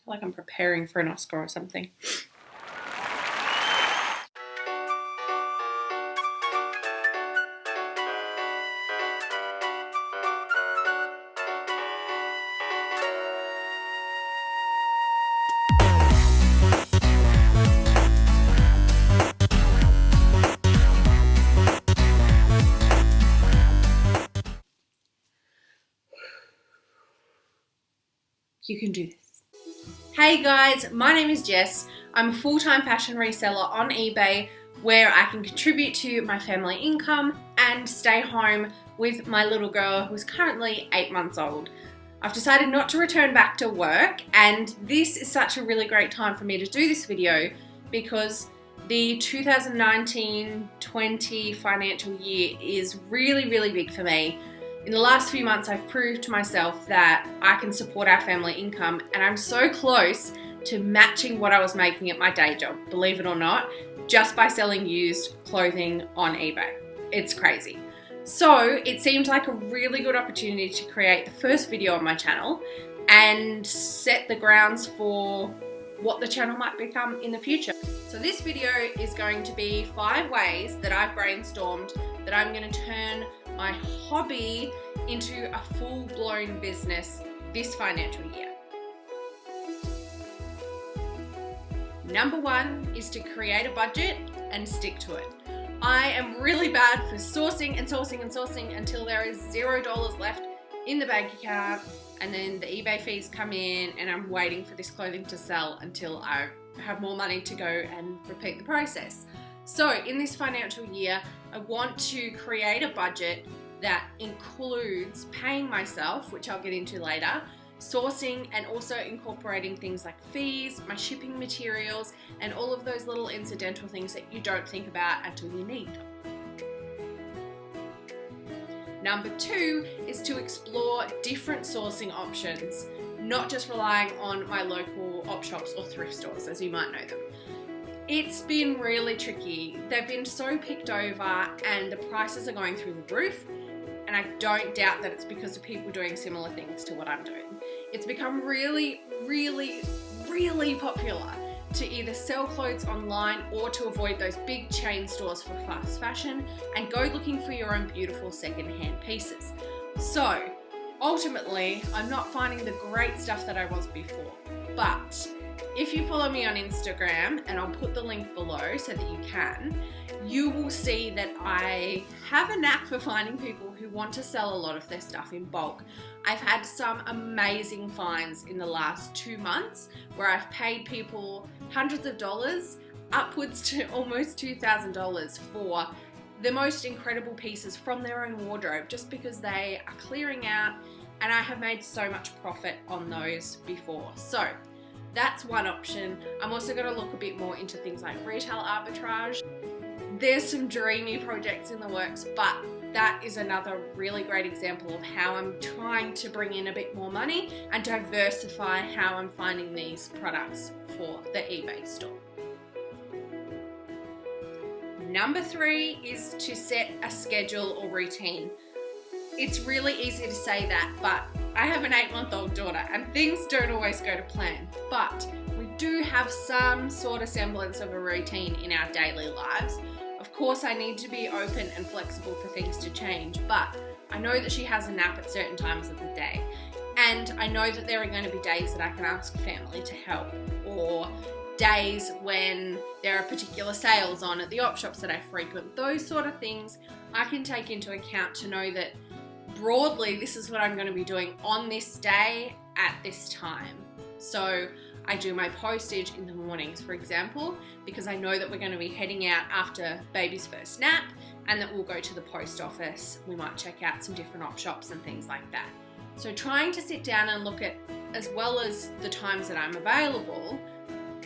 like I'm preparing for an Oscar or something. You can do this. Hey guys, my name is Jess. I'm a full-time fashion reseller on eBay where I can contribute to my family income and stay home with my little girl who's currently 8 months old. I've decided not to return back to work, and this is such a really great time for me to do this video because the 2019-20 financial year is really big for me. In the last few months, I've proved to myself that I can support our family income, and I'm so close to matching what I was making at my day job, believe it or not, just by selling used clothing on eBay. It's crazy. So it seemed like a really good opportunity to create the first video on my channel and set the grounds for what the channel might become in the future. So this video is going to be 5 ways that I've brainstormed that I'm going to turn my hobby into a full-blown business this financial year. Number 1 is to create a budget and stick to it. I am really bad for sourcing until there is $0 left in the bank account, and then the eBay fees come in and I'm waiting for this clothing to sell until I have more money to go and repeat the process. So in this financial year, I want to create a budget that includes paying myself, which I'll get into later, sourcing, and also incorporating things like fees, my shipping materials, and all of those little incidental things that you don't think about until you need them. Number 2 is to explore different sourcing options, not just relying on my local op shops or thrift stores, as you might know them. It's been really tricky. They've been so picked over and the prices are going through the roof, and I don't doubt that it's because of people doing similar things to what I'm doing. It's become really popular to either sell clothes online or to avoid those big chain stores for fast fashion and go looking for your own beautiful secondhand pieces. So ultimately, I'm not finding the great stuff that I was before, but if you follow me on Instagram, and I'll put the link below so that you can, you will see that I have a knack for finding people who want to sell a lot of their stuff in bulk. I've had some amazing finds in the last 2 months where I've paid people hundreds of dollars, upwards to almost $2,000 for the most incredible pieces from their own wardrobe, just because they are clearing out, and I have made so much profit on those before. So that's one option. I'm also going to look a bit more into things like retail arbitrage. There's some dreamy projects in the works, but that is another really great example of how I'm trying to bring in a bit more money and diversify how I'm finding these products for the eBay store. Number 3 is to set a schedule or routine. It's really easy to say that, but I have an 8-month-old daughter and things don't always go to plan, but we do have some sort of semblance of a routine in our daily lives. Of course, I need to be open and flexible for things to change, but I know that she has a nap at certain times of the day, and I know that there are going to be days that I can ask family to help, or days when there are particular sales on at the op shops that I frequent. Those sort of things I can take into account to know that broadly this is what I'm going to be doing on this day at this time. So I do my postage in the mornings, for example, because I know that we're going to be heading out after baby's first nap, and that we'll go to the post office. We might check out some different op shops and things like that. So trying to sit down and look at, as well as the times that I'm available,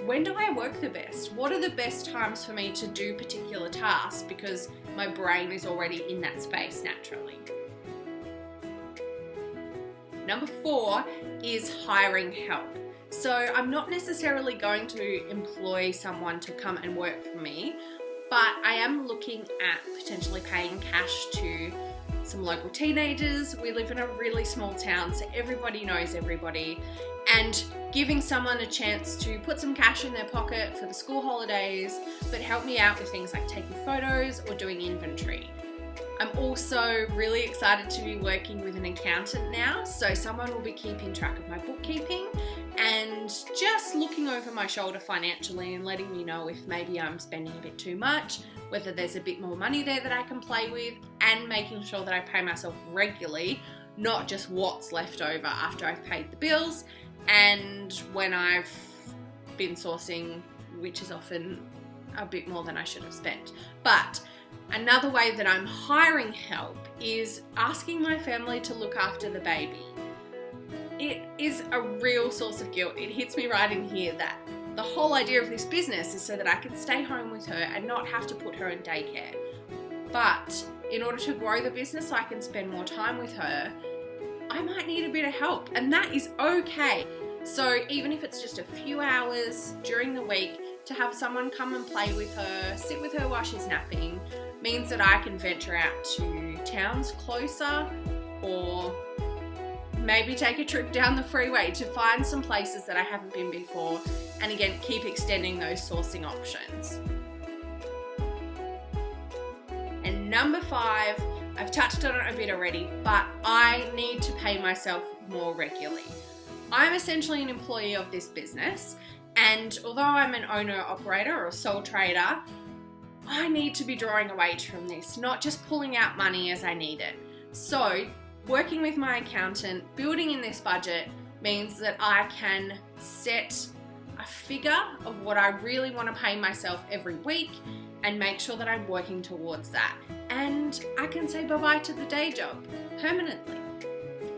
when do I work the best? What are the best times for me to do particular tasks, because my brain is already in that space naturally. Number 4 is hiring help. So I'm not necessarily going to employ someone to come and work for me, but I am looking at potentially paying cash to some local teenagers. We live in a really small town, so everybody knows everybody. And giving someone a chance to put some cash in their pocket for the school holidays, but help me out with things like taking photos or doing inventory. I'm also really excited to be working with an accountant now, so someone will be keeping track of my bookkeeping and just looking over my shoulder financially and letting me know if maybe I'm spending a bit too much, whether there's a bit more money there that I can play with, and making sure that I pay myself regularly, not just what's left over after I've paid the bills and when I've been sourcing, which is often a bit more than I should have spent. But another way that I'm hiring help is asking my family to look after the baby. It is a real source of guilt. It hits me right in here that the whole idea of this business is so that I can stay home with her and not have to put her in daycare. But in order to grow the business so I can spend more time with her, I might need a bit of help, and that is okay. So even if it's just a few hours during the week, to have someone come and play with her, sit with her while she's napping, means that I can venture out to towns closer, or maybe take a trip down the freeway to find some places that I haven't been before, and again, keep extending those sourcing options. And number 5, I've touched on it a bit already, but I need to pay myself more regularly. I'm essentially an employee of this business, and although I'm an owner-operator or a sole trader, I need to be drawing a wage from this, not just pulling out money as I need it. So, working with my accountant, building in this budget means that I can set a figure of what I really want to pay myself every week and make sure that I'm working towards that. And I can say bye-bye to the day job permanently.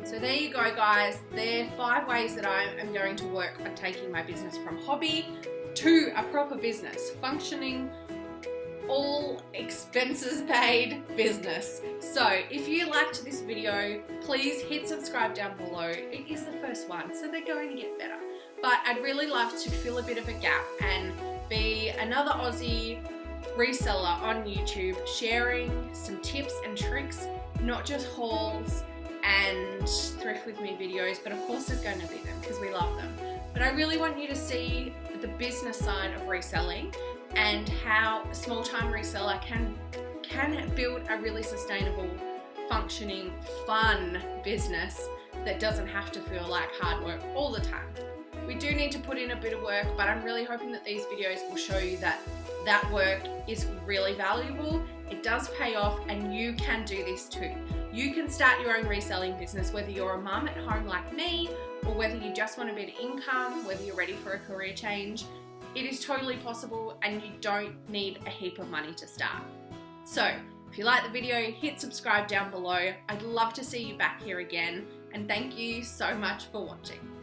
So there you go, guys. There are 5 ways that I am going to work on taking my business from hobby to a proper business, functioning, all expenses paid business. So if you liked this video, please hit subscribe down below. It is the first one, so they're going to get better. But I'd really love to fill a bit of a gap and be another Aussie reseller on YouTube, sharing some tips and tricks, not just hauls and thrift with me videos, but of course there's going to be them because we love them. But I really want you to see the business side of reselling and how a small-time reseller can build a really sustainable, functioning, fun business that doesn't have to feel like hard work all the time. We do need to put in a bit of work, but I'm really hoping that these videos will show you that that work is really valuable, it does pay off, and you can do this too. You can start your own reselling business, whether you're a mum at home like me, or whether you just want a bit of income, whether you're ready for a career change. It is totally possible, and you don't need a heap of money to start. So, if you like the video, hit subscribe down below. I'd love to see you back here again, and thank you so much for watching.